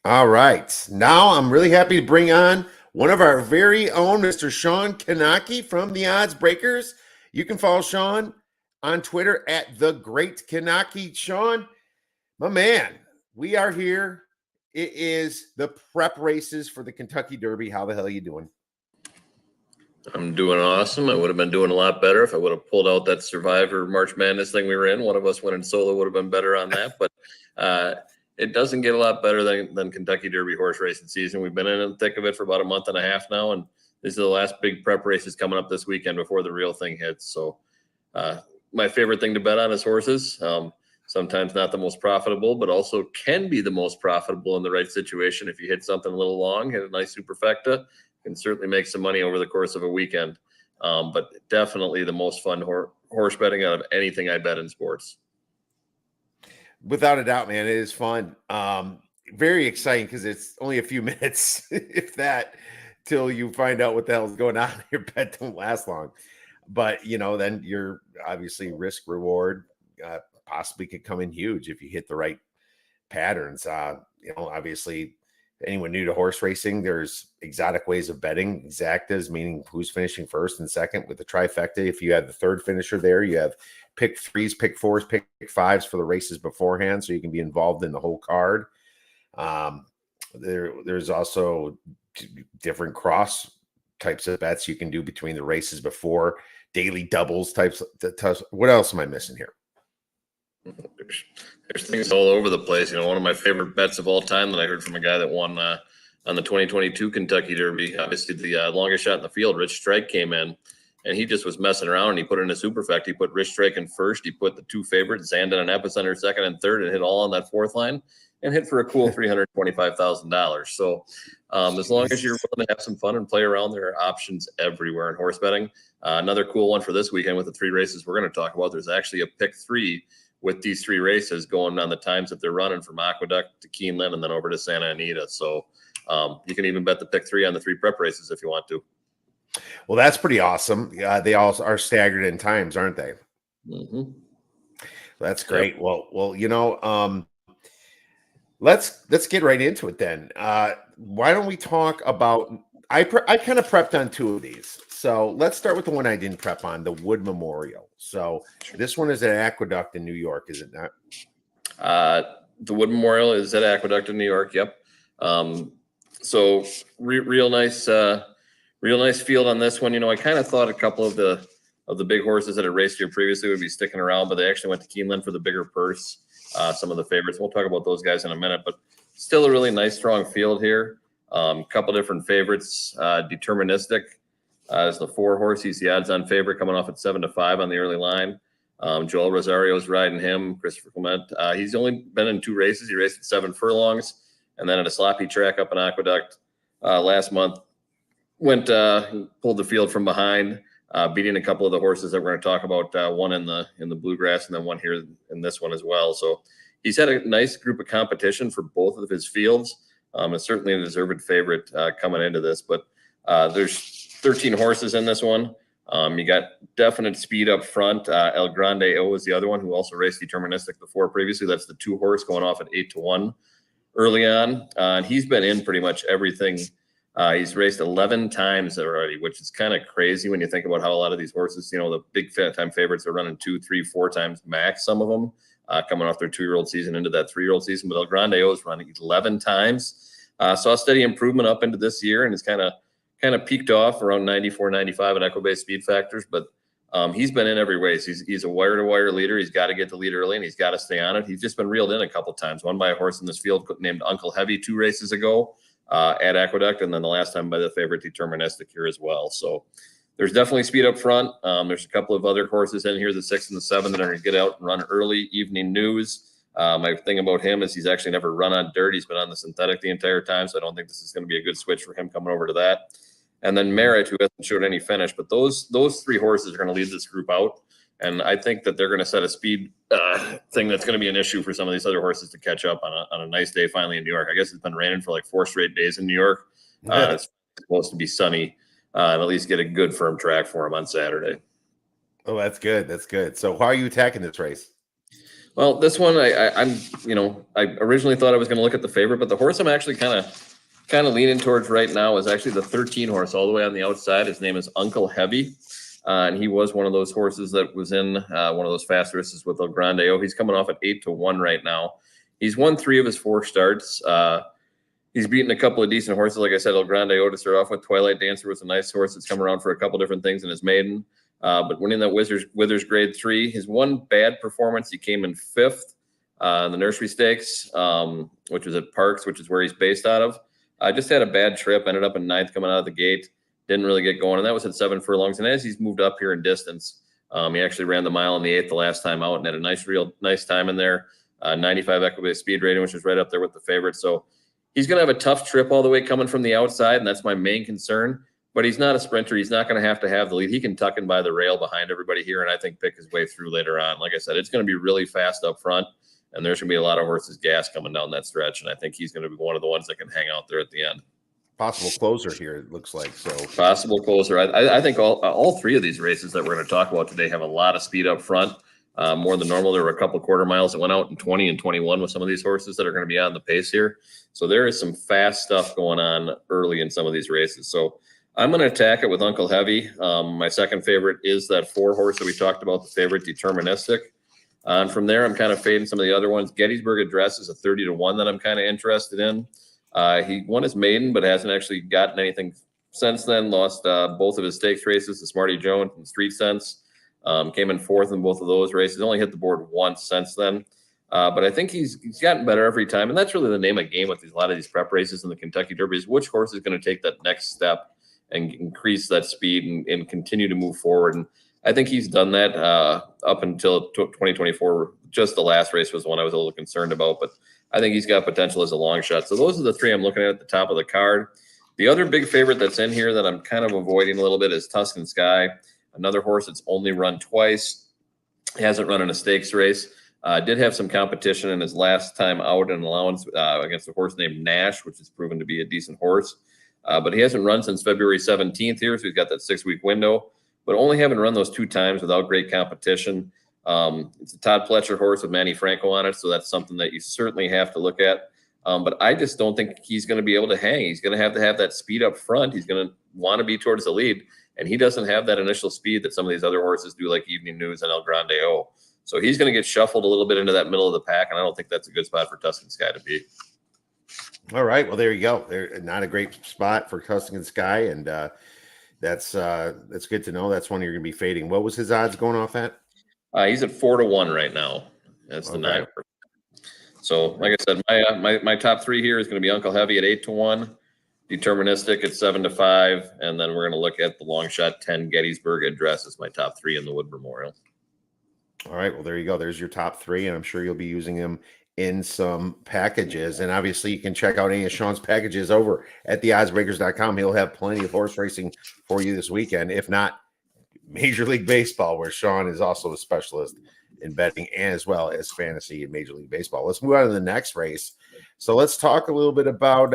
All right. Now I'm really happy to bring on one of our very own, Mr. Shawn Knoche from the Odds Breakers. You can follow Shawn on Twitter at the Great Knoche. Shawn, my man, we are here. It is the prep races for the Kentucky Derby. How the hell are you doing? I'm doing awesome. I would have been doing a lot better if I would have pulled out that Survivor March Madness thing we were in. One of us winning solo would have been better on that. But it doesn't get a lot better than Kentucky Derby horse racing season. We've been in the thick of it for about a month and a half now, and these are the last big prep races coming up this weekend before the real thing hits. So my favorite thing to bet on is horses. Sometimes not the most profitable, but also can be the most profitable in the right situation. If you hit something a little long, hit a nice superfecta, can certainly make some money over the course of a weekend. But definitely the most fun horse betting out of anything I bet in sports. Without a doubt, man, it is fun. Very exciting because it's only a few minutes, if that, till you find out what the hell's going on. Your bet don't last long. But, then you're obviously risk reward possibly could come in huge if you hit the right patterns. Obviously, anyone new to horse racing, there's exotic ways of betting. Exactas, meaning who's finishing first and second with the trifecta. If you have the third finisher there, you have pick threes, pick fours, pick fives for the races beforehand, so you can be involved in the whole card. There's also different cross types of bets you can do between the races before, daily doubles types. What else am I missing here? There's things all over the place. One of my favorite bets of all time that I heard from a guy that won on the 2022 Kentucky Derby, obviously the longest shot in the field, Rich Strike, came in, and he just was messing around, and he put in a superfecta. He put Rich Strike in first. He put the two favorites, Zandon and Epicenter, second and third, and hit all on that fourth line, and hit for a cool $325,000. So as long as you're willing to have some fun and play around, there are options everywhere in horse betting. Another cool one for this weekend with the three races we're going to talk about, there's actually a pick three with these three races going on the times that they're running from Aqueduct to Keeneland and then over to Santa Anita. So you can even bet the pick three on the three prep races if you want to. Well, that's pretty awesome. They all are staggered in times, aren't they? Mm-hmm. That's great. Yep. Well, let's get right into it then. Why don't we talk about? I kind of prepped on two of these, so let's start with the one I didn't prep on, the Wood Memorial. So this one is at Aqueduct in New York, is it not? The Wood Memorial is at Aqueduct in New York. Yep. So real nice field on this one. I kind of thought a couple of the big horses that had raced here previously would be sticking around, but they actually went to Keeneland for the bigger purse. Some of the favorites. We'll talk about those guys in a minute, but still a really nice, strong field here. Couple different favorites. Deterministic is the 4-horse. He's the odds-on favorite, coming off at 7-5 on the early line. Joel Rosario's riding him. Christopher Clement. He's only been in 2 races. He raced at 7 furlongs, and then at a sloppy track up in Aqueduct last month. Pulled the field from behind, beating a couple of the horses that we're going to talk about. One in the bluegrass, and then one here in this one as well. So he's had a nice group of competition for both of his fields. It's certainly a deserved favorite coming into this, but there's 13 horses in this one. You got definite speed up front. El Grande O is the other one, who also raced Deterministic before previously. That's the 2-horse going off at 8-1 early on. And he's been in pretty much everything. He's raced 11 times already, which is kind of crazy when you think about how a lot of these horses, the big time favorites are running 2, 3, 4 times max. Some of them coming off their 2-year-old season into that 3-year-old season. But El Grande O is running 11 times. Saw a steady improvement up into this year, and it's kind of peaked off around 94, 95 at Equibase speed factors. But he's been in every race. He's a wire-to-wire leader. He's got to get the lead early, and he's got to stay on it. He's just been reeled in a couple times. One by a horse in this field named Uncle Heavy 2 races ago at Aqueduct, and then the last time by the favorite Deterministic here as well. So there's definitely speed up front. There's a couple of other horses in here, the 6 and the 7, that are going to get out and run early evening news. My thing about him is he's actually never run on dirt. He's been on the synthetic the entire time, so I don't think this is going to be a good switch for him coming over to that. And then Merritt, who hasn't showed any finish, but those 3 horses are going to lead this group out. And I think that they're going to set a speed thing that's going to be an issue for some of these other horses to catch up on a nice day finally in New York. I guess it's been raining for like 4 straight days in New York. It's supposed to be sunny and at least get a good firm track for him on Saturday. Oh, that's good. That's good. So how are you attacking this race? Well, this one, I'm, I originally thought I was going to look at the favorite, but the horse I'm actually kind of leaning towards right now is actually the 13 horse all the way on the outside. His name is Uncle Heavy. And he was one of those horses that was in one of those fast races with El Grande. He's coming off at 8-1 right now. He's won 3 of his 4 starts. He's beaten a couple of decent horses. Like I said, El Grande to start off with. Twilight Dancer was a nice horse that's come around for a couple different things in his maiden. But winning that Withers Grade 3, his one bad performance, he came in 5th in the Nursery Stakes, which was at Parks, which is where he's based out of. Just had a bad trip, ended up in 9th coming out of the gate, didn't really get going, and that was at 7 furlongs. And as he's moved up here in distance, he actually ran the mile in the 8th the last time out and had a real nice time in there. 95 equibase speed rating, which is right up there with the favorite. So he's going to have a tough trip all the way coming from the outside, and that's my main concern. But he's not a sprinter. He's not going to have the lead. He can tuck in by the rail behind everybody here, and I think pick his way through later on. Like I said, it's going to be really fast up front, and there's going to be a lot of horses gas coming down that stretch, and I think he's going to be one of the ones that can hang out there at the end. Possible closer here, it looks like. So possible closer. I think all 3 of these races that we're going to talk about today have a lot of speed up front, more than normal. There were a couple quarter miles that went out in 20 and 21 with some of these horses that are going to be on the pace here. So there is some fast stuff going on early in some of these races. So I'm going to attack it with Uncle Heavy. My second favorite is that 4 horse that we talked about, the favorite, Deterministic. And from there, I'm kind of fading some of the other ones. Gettysburg Address is a 30-1 that I'm kind of interested in. He won his maiden, but hasn't actually gotten anything since then. Lost both of his stakes races to Smarty Jones and Street Sense. Came in 4th in both of those races. Only hit the board once since then. But I think he's gotten better every time. And that's really the name of the game with a lot of these prep races in the Kentucky Derby is which horse is going to take that next step and increase that speed and continue to move forward. And I think he's done that up until 2024. Just the last race was one I was a little concerned about, but I think he's got potential as a long shot. So those are the 3 I'm looking at the top of the card. The other big favorite that's in here that I'm kind of avoiding a little bit is Tuscan Sky, another horse that's only run twice. He hasn't run in a stakes race. Did have some competition in his last time out in allowance against a horse named Knoche, which has proven to be a decent horse. But he hasn't run since February 17th here, so he's got that 6-week window. But only having run those 2 times without great competition. It's a Todd Pletcher horse with Manny Franco on it, so that's something that you certainly have to look at. But I just don't think he's going to be able to hang. He's going to have that speed up front. He's going to want to be towards the lead, and he doesn't have that initial speed that some of these other horses do, like Evening News and El Grande O. So he's going to get shuffled a little bit into that middle of the pack, and I don't think that's a good spot for Tuscan Sky to be. All right. Well, there you go. They're not a great spot for Tuscan Sky, and that's good to know. That's one you're going to be fading. What was his odds going off at? He's at 4-1 right now. That's the 9. So, like I said, my top 3 here is going to be Uncle Heavy at 8-1, Deterministic at 7-5, and then we're going to look at the long shot 10 Gettysburg Address as my top 3 in the Wood Memorial. All right. Well, there you go. There's your top 3, and I'm sure you'll be using them in some packages. And obviously you can check out any of Shawn's packages over at theoddsbreakers.com. He'll have plenty of horse racing for you this weekend, if not Major League Baseball, where Shawn is also a specialist in betting as well as fantasy in Major League Baseball. Let's move on to the next race. So let's talk a little bit about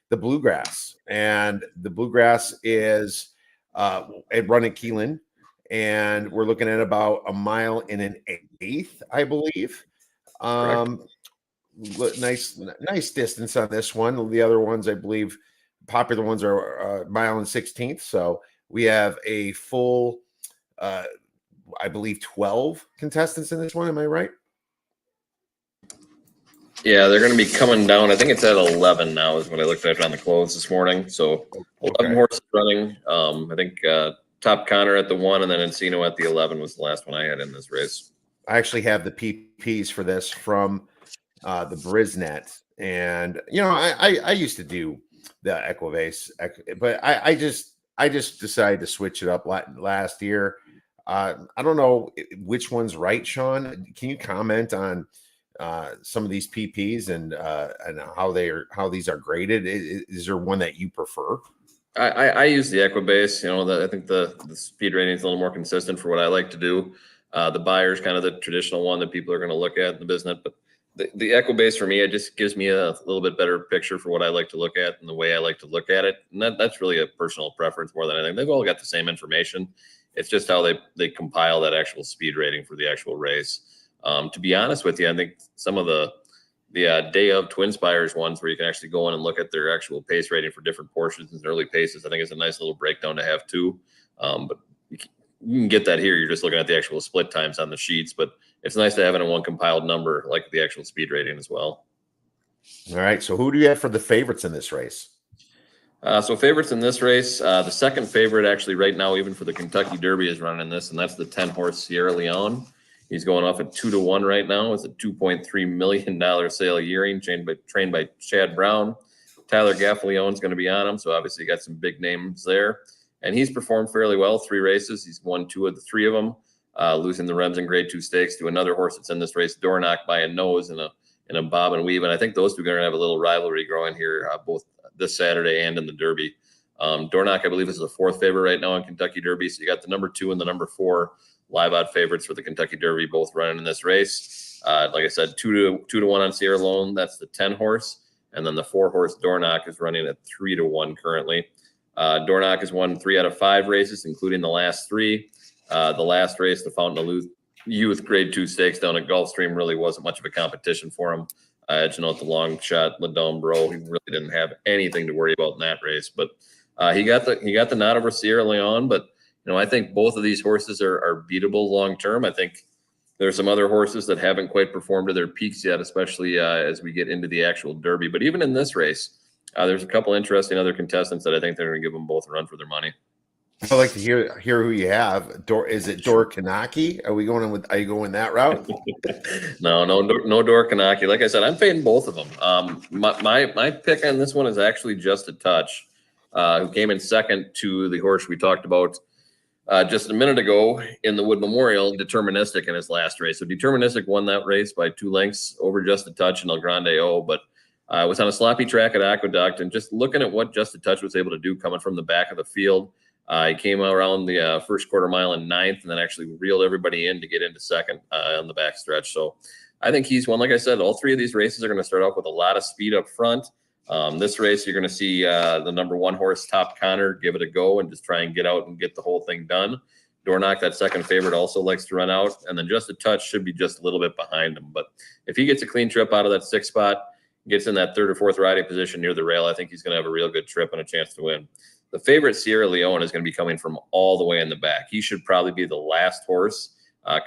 the Bluegrass. And the Bluegrass is at run at Keeneland, and we're looking at about a mile and an 1/8, I believe. Nice distance on this one. The other ones, I believe, popular ones are mile and 1/16. So we have a full, I believe, 12 contestants in this one. Am I right? Yeah, they're going to be coming down. I think it's at 11 now is what I looked at on the close this morning. So 11 horses running. I think Top Connor at the 1, and then Encino at the 11 was the last one I had in this race. I actually have the PPs for this from the Brisnet, and I used to do the Equibase, but I just decided to switch it up last year. I don't know which one's right, Shawn. Can you comment on some of these PPs and how these are graded? Is there one that you prefer? I use the Equibase. I think the speed rating is a little more consistent for what I like to do. The Buyer's kind of the traditional one that people are going to look at in the business, but the Equibase for me, it just gives me a little bit better picture for what I like to look at and the way I like to look at it. And that's really a personal preference more than anything. They've all got the same information. It's just how they compile that actual speed rating for the actual race. To be honest with you, I think some of the day of Twin Spires ones where you can actually go in and look at their actual pace rating for different portions and early paces, I think it's a nice little breakdown to have too. But you can get that here. You're just looking at the actual split times on the sheets, but it's nice to have it in one compiled number, like the actual speed rating as well. All right. So who do you have for the favorites in this race? So favorites in this race, the second favorite actually right now, even for the Kentucky Derby, is running this, and that's the 10-horse Sierra Leone. He's going off at 2-1 right now. It's a $2.3 million sale yearling, trained by Chad Brown. Tyler Gaffaleone's going to be on him, so obviously you got some big names there. And he's performed fairly well, 3 races. He's won 2 of the 3 of them, losing the Rems and Grade 2 stakes to another horse that's in this race, Knoche, by a nose in a bob and weave. And I think those two are going to have a little rivalry growing here, both this Saturday and in the Derby. Knoche, I believe, is the 4th favorite right now in Kentucky Derby. So you got the number 2 and the number 4 live odd favorites for the Kentucky Derby, both running in this race. Like I said, 2-1 on Sierra Leone. That's the 10-horse. And then the 4-horse Knoche is running at 3-1 currently. Knoche has won 3 out of 5 races, including the last 3. The last race, the Fountain of Youth Grade 2 stakes down at Gulfstream, really wasn't much of a competition for him. You know, the long shot, Ladome Bro, he really didn't have anything to worry about in that race. But he got the nod over Sierra Leone. But you know, I think both of these horses are beatable long term. I think there's some other horses that haven't quite performed to their peaks yet, especially as we get into the actual Derby. But even in this race, there's a couple interesting other contestants that I think they're going to give them both a run for their money. I'd like to hear who you have. Is it Dor Kanaki? Are you going that route? No Dor Kanaki. Like I said, I'm fading both of them. My pick on this one is actually Just a Touch, who came in second to the horse we talked about just a minute ago in the Wood Memorial, Deterministic, in his last race. So Deterministic won that race by 2 lengths over Just a Touch and El Grande O, but it was on a sloppy track at Aqueduct. And just looking at what Just a Touch was able to do coming from the back of the field, he came around the first quarter mile in 9th and then actually reeled everybody in to get into second on the back stretch. So I think he's one. Like I said, all 3 of these races are going to start off with a lot of speed up front. This race, you're going to see the number 1 horse, Top Connor, give it a go and just try and get out and get the whole thing done. Knoche, that second favorite, also likes to run out. And then Just a Touch should be just a little bit behind him. But if he gets a clean trip out of that 6th spot, gets in that 3rd or 4th riding position near the rail, I think he's going to have a real good trip and a chance to win. The favorite, Sierra Leone, is going to be coming from all the way in the back. He should probably be the last horse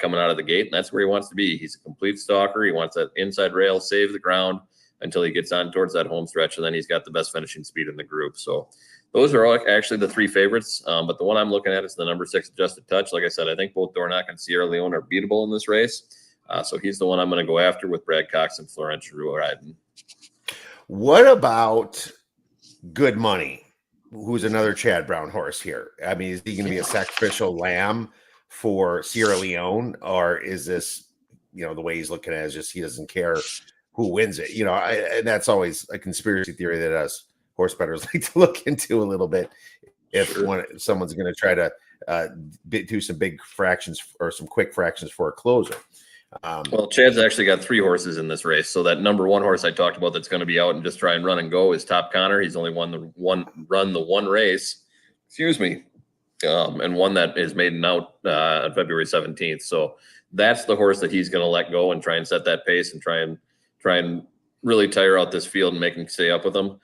coming out of the gate, and that's where he wants to be. He's a complete stalker. He wants that inside rail, save the ground until he gets on towards that home stretch, and then he's got the best finishing speed in the group. So those are all actually the 3 favorites, but the one I'm looking at is the number 6, Just a Touch. Like I said, I think both Knoche and Sierra Leone are beatable in this race, so he's the one I'm going to go after with Brad Cox and Florent Giroux riding. What about Good Money, who's another Chad Brown horse here? I mean, is he going to be a sacrificial lamb for Sierra Leone, or is this, you know, the way he's looking at it is just he doesn't care who wins it? You know, and that's always a conspiracy theory that us horse bettors like to look into a little bit. If someone's going to try to do some big fractions or some quick fractions for a closer. Well, Chad's actually got 3 horses in this race. So that number 1 horse I talked about that's going to be out and just try and run and go is Top Connor. He's only run the one race, and one that is maiden out on February 17th. So that's the horse that he's going to let go and try and set that pace and try and really tire out this field and make him stay up with him.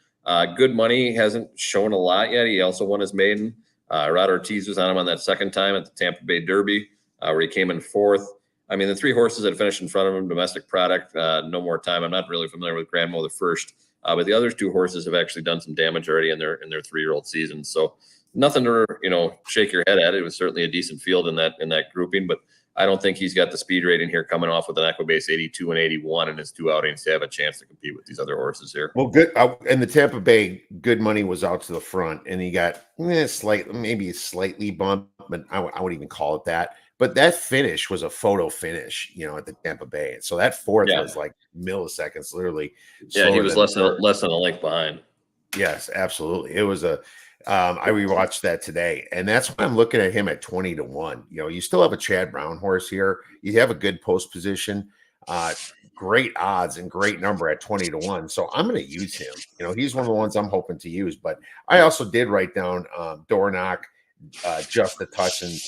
Good Money hasn't shown a lot yet. He also won his maiden. Rod Ortiz was on him on that second time at the Tampa Bay Derby, where he came in 4th. I mean, the 3 horses that finished in front of him, Domestic Product, No More Time. I'm not really familiar with Grandmo the First, but the other 2 horses have actually done some damage already in their 3-year-old season. So nothing to shake your head at. It was certainly a decent field in that grouping, but I don't think he's got the speed rating here coming off with an Equibase 82 and 81 in his 2 outings to have a chance to compete with these other horses here. Well, good. And the Tampa Bay Good Money was out to the front, and he got maybe slightly bumped, but I wouldn't even call it that. But that finish was a photo finish, at the Tampa Bay. So that 4th was like milliseconds, literally. Yeah, he was less than a length behind. Yes, absolutely. It was I rewatched that today, and that's why I'm looking at him at 20-1. You still have a Chad Brown horse here. You have a good post position, great odds and great number at 20-1. So I'm going to use him. He's one of the ones I'm hoping to use. But I also did write down Knoche, Just a Touch, and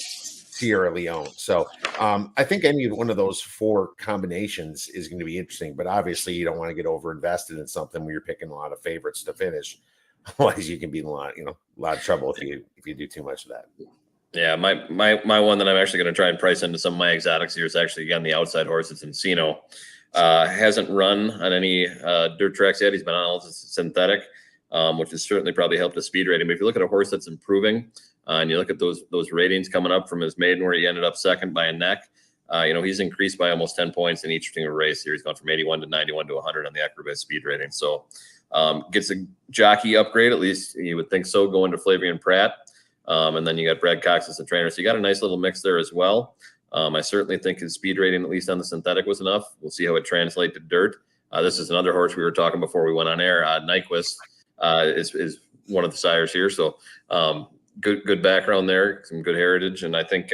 Sierra Leone. So I think any one of those 4 combinations is going to be interesting. But obviously, you don't want to get over invested in something where you're picking a lot of favorites to finish. Otherwise, you can be in a lot of trouble if you do too much of that. Yeah, my one that I'm actually going to try and price into some of my exotics here is actually, again, the outside horse. It's Encino. Hasn't run on any dirt tracks yet. He's been on all synthetic, which has certainly probably helped his speed rating. But if you look at a horse that's improving, and you look at those ratings coming up from his maiden, where he ended up second by a neck, he's increased by almost 10 points in each single race here. He's gone from 81 to 91 to 100 on the Equibase speed rating. So gets a jockey upgrade, at least you would think so, going to Flavian Pratt. And then you got Brad Cox as the trainer. So you got a nice little mix there as well. I certainly think his speed rating, at least on the synthetic, was enough. We'll see how it translates to dirt. This is another horse we were talking before we went on air. Nyquist is one of the sires here. So good background there, some good heritage. And I think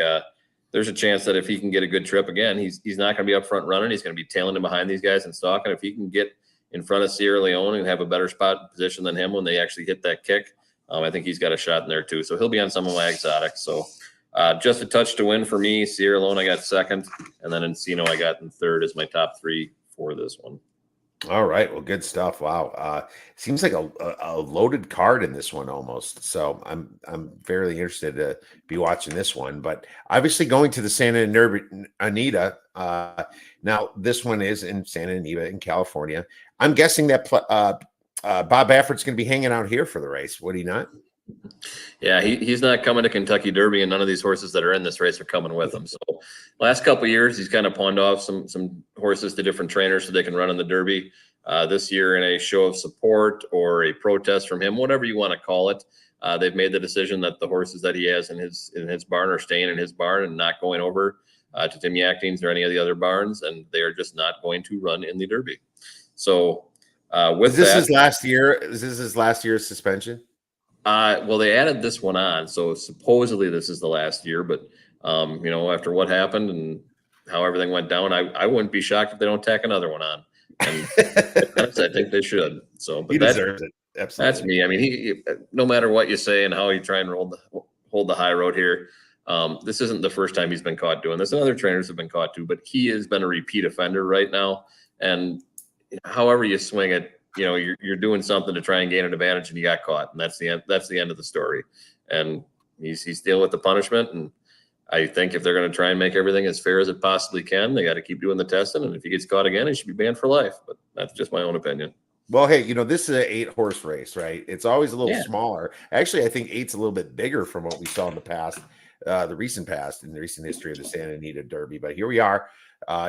there's a chance that if he can get a good trip again, he's not going to be up front running. He's going to be tailing in behind these guys and stalking. If he can get in front of Sierra Leone and have a better spot position than him when they actually hit that kick, I think he's got a shot in there too. So he'll be on some of my exotics. So just a touch to win for me. Sierra Leone I got second, and then Encino I got in third as my top 3 for this one. All right. Well, good stuff. Wow. Seems like a loaded card in this one almost. So I'm fairly interested to be watching this one. But obviously going to the Santa Anita. Now this one is in Santa Anita in California. I'm guessing that Bob Baffert's going to be hanging out here for the race. Would he not? Yeah, he's not coming to Kentucky Derby, and none of these horses that are in this race are coming with him. So last couple of years, he's kind of pawned off some horses to different trainers so they can run in the Derby. This year, in a show of support or a protest from him, whatever you want to call it, they've made the decision that the horses that he has in his barn are staying in his barn and not going over to Tim Yakting's or any of the other barns, and they are just not going to run in the Derby. So with his last year? Is this his last year's suspension? Well, they added this one on, so supposedly this is the last year. But after what happened and how everything went down, I wouldn't be shocked if they don't tack another one on. And I think they should. So, but he deserves it. Absolutely. That's me. I mean, he no matter what you say and how you try and hold the high road here, this isn't the first time he's been caught doing this. And other trainers have been caught too, but he has been a repeat offender right now. And however you swing it, you're doing something to try and gain an advantage, and you got caught, and that's the end of the story. And he's dealing with the punishment. And I think if they're going to try and make everything as fair as it possibly can, they got to keep doing the testing. And if he gets caught again, he should be banned for life. But that's just my own opinion. Well, hey, this is an 8-horse race, right? It's always a little smaller. Actually, I think 8's a little bit bigger from what we saw in the past, the recent past, in the recent history of the Santa Anita Derby. But here we are.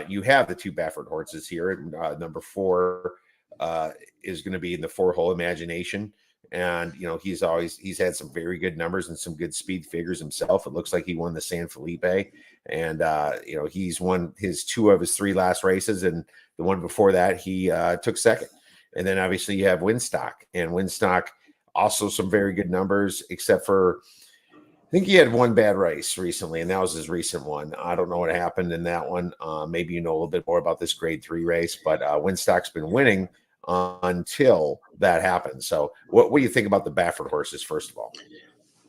You have the 2 Baffert horses here. And, number 4 is going to be in the 4-hole Imagination. And, he's had some very good numbers and some good speed figures himself. It looks like he won the San Felipe, and, he's won 2 of his 3 last races. And the one before that, he took second. And then obviously you have Winstock, and Winstock also some very good numbers, except for, I think he had one bad race recently, and that was his recent one. I don't know what happened in that one. Maybe you know a little bit more about this grade 3 race, but Winstock's been winning until that happened. So what do you think about the Baffert horses, first of all?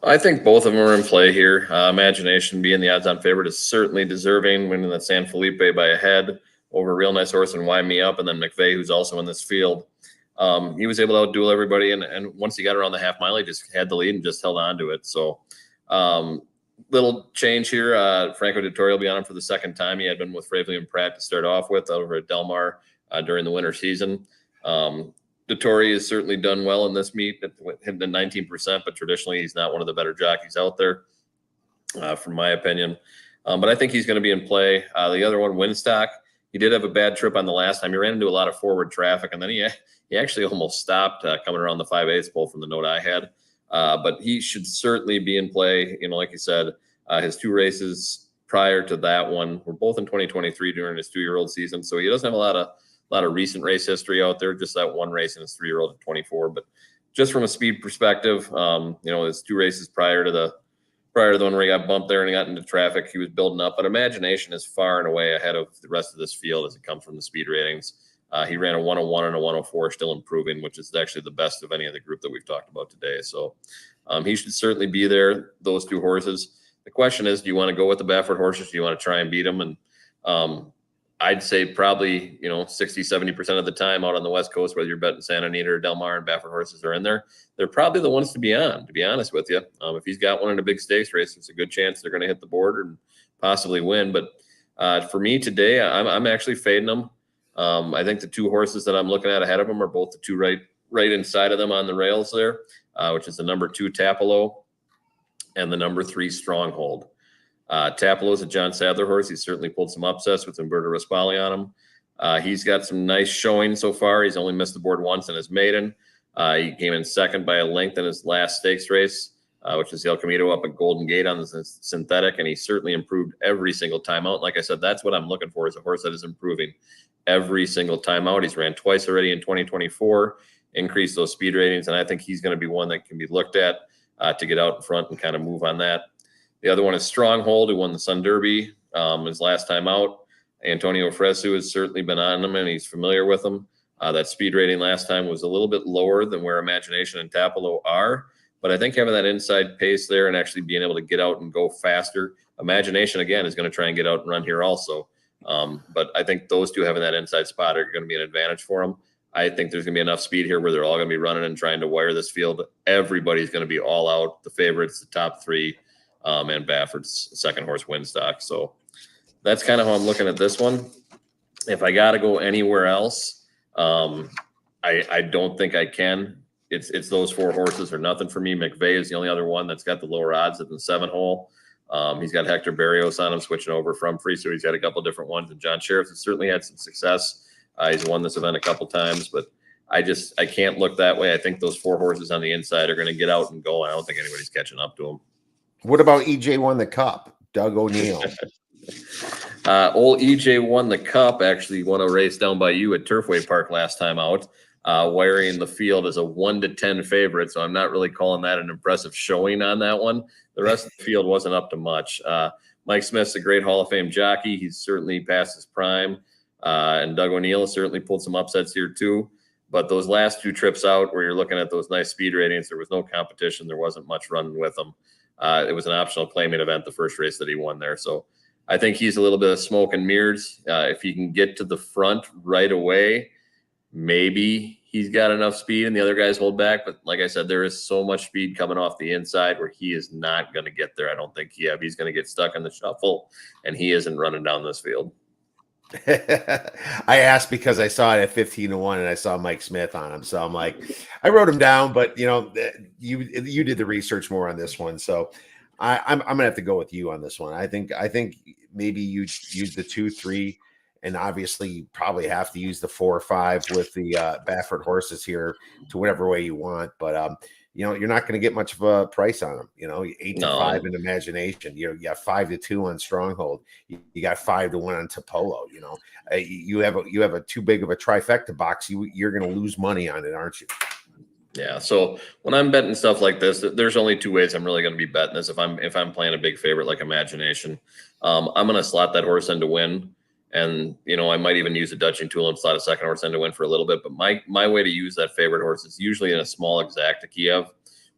I think both of them are in play here. Imagination, being the odds-on favorite, is certainly deserving, winning the San Felipe by a head over a real nice horse and Wind Me Up, and then McVeigh, who's also in this field. He was able to outduel everybody, and once he got around the half mile, he just had the lead and just held on to it. So little change here. Franco Dettori will be on him for the second time. He had been with Flavian Pratt to start off with over at Del Mar during the winter season. Dettori has certainly done well in this meet, hitting the 19%, but traditionally he's not one of the better jockeys out there, from my opinion. But I think he's going to be in play. The other one, Winstock, he did have a bad trip on the last time. He ran into a lot of forward traffic, and then he actually almost stopped coming around the 5/8 pole from the note I had. But he should certainly be in play. Like you said, his 2 races prior to that one were both in 2023 during his 2-year-old season. So he doesn't have a lot of recent race history out there, just that one race in his 3-year-old at 24. But just from a speed perspective, his 2 races prior to the one where he got bumped there and he got into traffic, he was building up. But Imagination is far and away ahead of the rest of this field as it comes from the speed ratings. He ran a 101 and a 104, still improving, which is actually the best of any of the group that we've talked about today. So he should certainly be there. Those 2 horses. the question is, do you want to go with the Baffert horses? Do you want to try and beat them? And I'd say probably, 60-70% of the time out on the West Coast, whether you're betting Santa Anita or Del Mar and Baffert horses are in there, they're probably the ones to be on, to be honest with you. If he's got one in a big stakes race, it's a good chance they're going to hit the board and possibly win. But for me today, I'm actually fading them. I think the two horses that I'm looking at ahead of them are both the two right inside of them on the rails there, which is the number 2 Tapalo and the number 3 Stronghold. Tapalo is a John Sadler horse. He's certainly pulled some upsets with Umberto Raspali on him. He's got some nice showing so far. He's only missed the board once in his maiden. He came in second by a length in his last stakes race, which is the El Camino up at Golden Gate on the synthetic, and he certainly improved every single time out. Like I said, that's what I'm looking for, is a horse that is improving every single time out. He's ran twice already in 2024, increased those speed ratings, and I think he's going to be one that can be looked at to get out in front and kind of move on that. The other one is Stronghold, who won the Sun Derby his last time out. Antonio Fresu has certainly been on him, and he's familiar with him. That speed rating last time was a little bit lower than where Imagination and Tapalo are, but I think having that inside pace there and actually being able to get out and go faster. Imagination, again, is going to try and get out and run here also. But I think those two having that inside spot are going to be an advantage for them. I think there's going to be enough speed here where they're all going to be running and trying to wire this field. Everybody's going to be all out. The favorites, the top 3, and Baffert's second horse Winstock. So that's kind of how I'm looking at this one. If I got to go anywhere else, I don't think I can. It's those 4 horses or nothing for me. McVeigh is the only other one that's got the lower odds at the 7 hole. He's got Hector Barrios on him, switching over from Free, so he's got a couple different ones. And John Sheriff has certainly had some success. He's won this event a couple times, but I can't look that way. I think those 4 horses on the inside are going to get out and go. I don't think anybody's catching up to them. What about EJ won the Cup? Doug O'Neill. Old EJ won the Cup. Actually won a race down by you at Turfway Park last time out, wiring the field as a 1-10 favorite. So I'm not really calling that an impressive showing on that one. The rest of the field wasn't up to much. Mike Smith's a great Hall of Fame jockey. He's certainly past his prime. And Doug O'Neill has certainly pulled some upsets here too. But those last 2 trips out where you're looking at those nice speed ratings, there was no competition. There wasn't much running with them. It was an optional claiming event, the first race that he won there. So I think he's a little bit of smoke and mirrors. If he can get to the front right away, maybe he's got enough speed and the other guys hold back. But like I said, there is so much speed coming off the inside where he is not going to get there. I don't think he's going to get stuck in the shuffle, and he isn't running down this field. I asked because I saw it at 15-1 and I saw Mike Smith on him. So I'm like, I wrote him down, but you did the research more on this one. So I'm gonna have to go with you on this one. I think maybe you use the 2, 3, and obviously you probably have to use the 4 or 5 with the Baffert horses here to whatever way you want. But you're not going to get much of a price on them. 8-5 in Imagination. You got 5-2 on Stronghold. You got 5-1 on Topolo. You have a too big of a trifecta box. You're going to lose money on it, aren't you? Yeah. So when I'm betting stuff like this, there's only 2 ways I'm really going to be betting this. If I'm playing a big favorite like Imagination, I'm going to slot that horse in to win. And, I might even use a Dutching tool and slot a second horse in to win for a little bit. But my way to use that favorite horse is usually in a small exacta Kiev,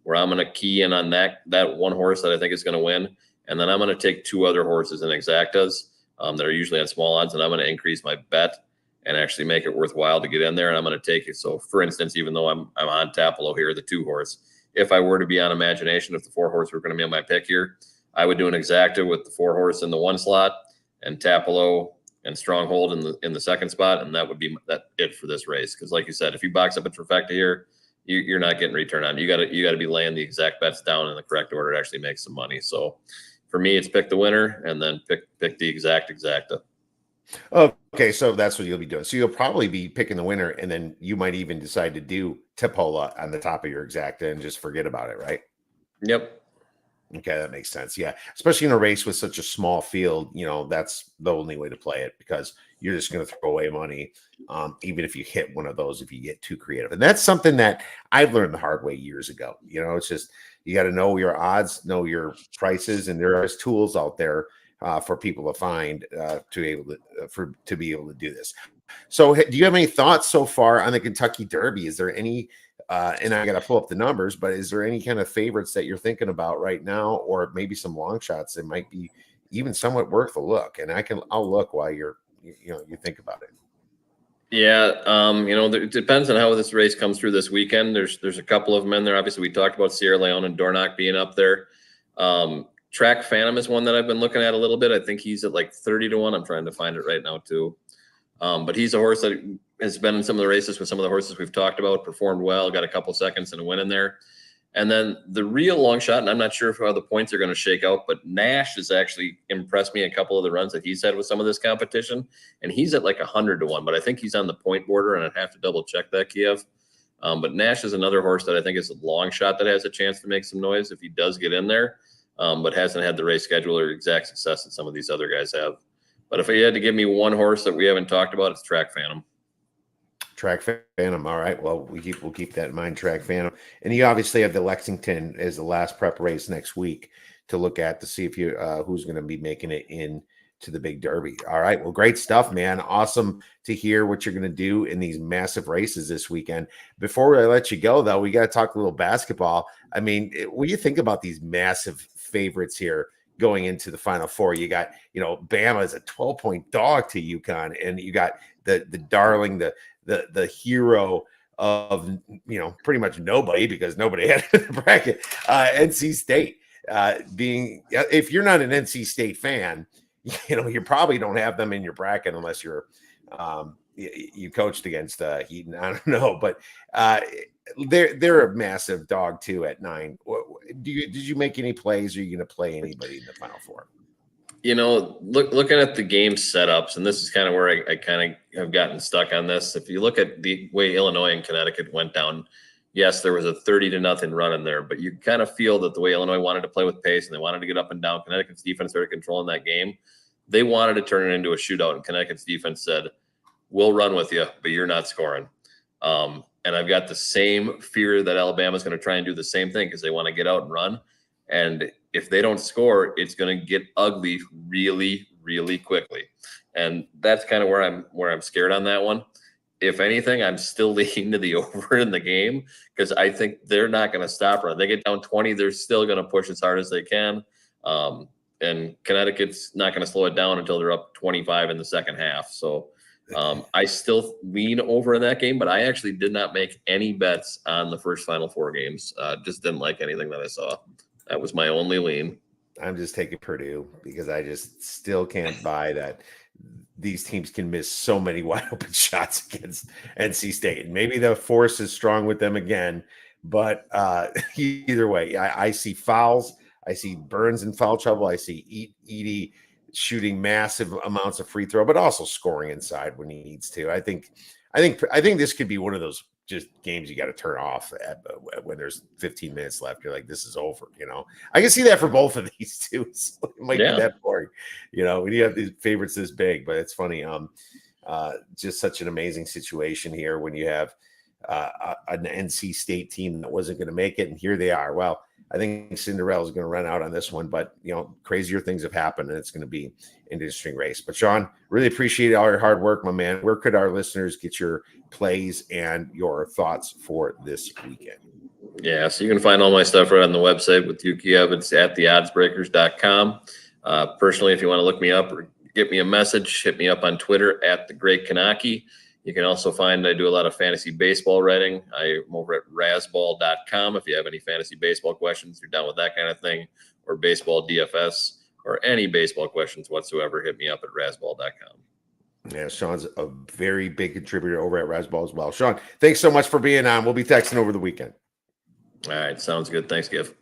where I'm going to key in on that one horse that I think is going to win. And then I'm going to take 2 other horses in exactas that are usually on small odds. And I'm going to increase my bet and actually make it worthwhile to get in there. And I'm going to take it. So, for instance, even though I'm on Tapalo here, the 2 horse, if I were to be on Imagination, if the 4 horse were going to be on my pick here, I would do an exacta with the 4 horse in the 1 slot and Tapalo and Stronghold in the 2nd spot, and that would be it for this race. Because, like you said, if you box up a trifecta here, you're not getting return on. You got to be laying the exact bets down in the correct order to actually make some money. So, for me, it's pick the winner and then pick the exacta. Okay, so that's what you'll be doing. So you'll probably be picking the winner, and then you might even decide to do Tipola on the top of your exacta and just forget about it, right? Yep. Okay, that makes sense. Yeah, especially in a race with such a small field, that's the only way to play it, because you're just going to throw away money, even if you hit one of those, if you get too creative. And that's something that I've learned the hard way years ago. It's just you got to know your odds, know your prices, and there are tools out there for people to find to be able to do this. So, do you have any thoughts so far on the Kentucky Derby? Is there any? And I got to pull up the numbers, but is there any kind of favorites that you're thinking about right now, or maybe some long shots that might be even somewhat worth a look? And I'll look while you think about it. Yeah, it depends on how this race comes through this weekend. There's a couple of them in there. Obviously, we talked about Sierra Leone and Dornoch being up there. Track Phantom is one that I've been looking at a little bit. I think he's at like 30-1. I'm trying to find it right now too. But he's a horse that has been in some of the races with some of the horses we've talked about, performed well, got a couple seconds and a win in there. And then the real long shot, and I'm not sure how the points are going to shake out, but Knoche has actually impressed me a couple of the runs that he's had with some of this competition. And he's at like 100-1, but I think he's on the point border, and I'd have to double check that, Kiev. But Knoche is another horse that I think is a long shot that has a chance to make some noise if he does get in there, but hasn't had the race schedule or exact success that some of these other guys have. But if you had to give me one horse that we haven't talked about, it's Track Phantom. Track Phantom. All right. Well, we'll keep that in mind. Track Phantom, and you obviously have the Lexington as the last prep race next week to look at to see if you who's going to be making it in to the big Derby. All right. Well, great stuff, man. Awesome to hear what you're going to do in these massive races this weekend. Before I let you go, though, we got to talk a little basketball. I mean, what do you think about these massive favorites here going into the Final Four? You got, Bama is a 12-point dog to UConn, and you got the darling, the hero of pretty much nobody, because nobody had in the bracket, NC State, being, if you're not an NC State fan, you probably don't have them in your bracket unless you're you coached against Heaton. I don't know, but they're a massive dog too at 9. Did you make any plays? Or are you going to play anybody in the Final Four? Looking at the game setups, and this is kind of where I kind of have gotten stuck on this. If you look at the way Illinois and Connecticut went down, yes, there was a 30-0 run in there, but you kind of feel that the way Illinois wanted to play with pace and they wanted to get up and down, Connecticut's defense started controlling that game. They wanted to turn it into a shootout, and Connecticut's defense said, "We'll run with you, but you're not scoring." And I've got the same fear that Alabama's going to try and do the same thing because they want to get out and run. And if they don't score, it's going to get ugly really, really quickly. And that's kind of where I'm scared on that one. If anything, I'm still leaning to the over in the game because I think they're not going to stop run. They get down 20, they're still going to push as hard as they can. And Connecticut's not going to slow it down until they're up 25 in the second half. So I still lean over in that game, but I actually did not make any bets on the first Final Four games. Just didn't like anything that I saw. That was my only lean. I'm just taking Purdue because I just still can't buy that these teams can miss so many wide open shots against NC State. And maybe the force is strong with them again, but either way, I see fouls. I see Burns in foul trouble. I see Edey shooting massive amounts of free throw, but also scoring inside when he needs to. I think this could be one of those just games you got to turn off when there's 15 minutes left. You're like, this is over. I can see that for both of these two. So it might be that boring, when you have these favorites this big. But it's funny. Just such an amazing situation here when you have an NC State team that wasn't going to make it, and here they are. Well, I think Cinderella is going to run out on this one, but crazier things have happened, and it's going to be an interesting race. But Shawn, really appreciate all your hard work, my man. Where could our listeners get your plays and your thoughts for this weekend? Yeah, so you can find all my stuff right on the website with you, Kiev. It's at theoddsbreakers.com. Personally, if you want to look me up or get me a message, hit me up on Twitter at the Great Knoche. You can also find I do a lot of fantasy baseball writing. I'm over at razzball.com. If you have any fantasy baseball questions, you're down with that kind of thing, or baseball DFS, or any baseball questions whatsoever, hit me up at razzball.com. Yeah, Shawn's a very big contributor over at Razzball as well. Shawn, thanks so much for being on. We'll be texting over the weekend. All right, sounds good. Thanks, Giff.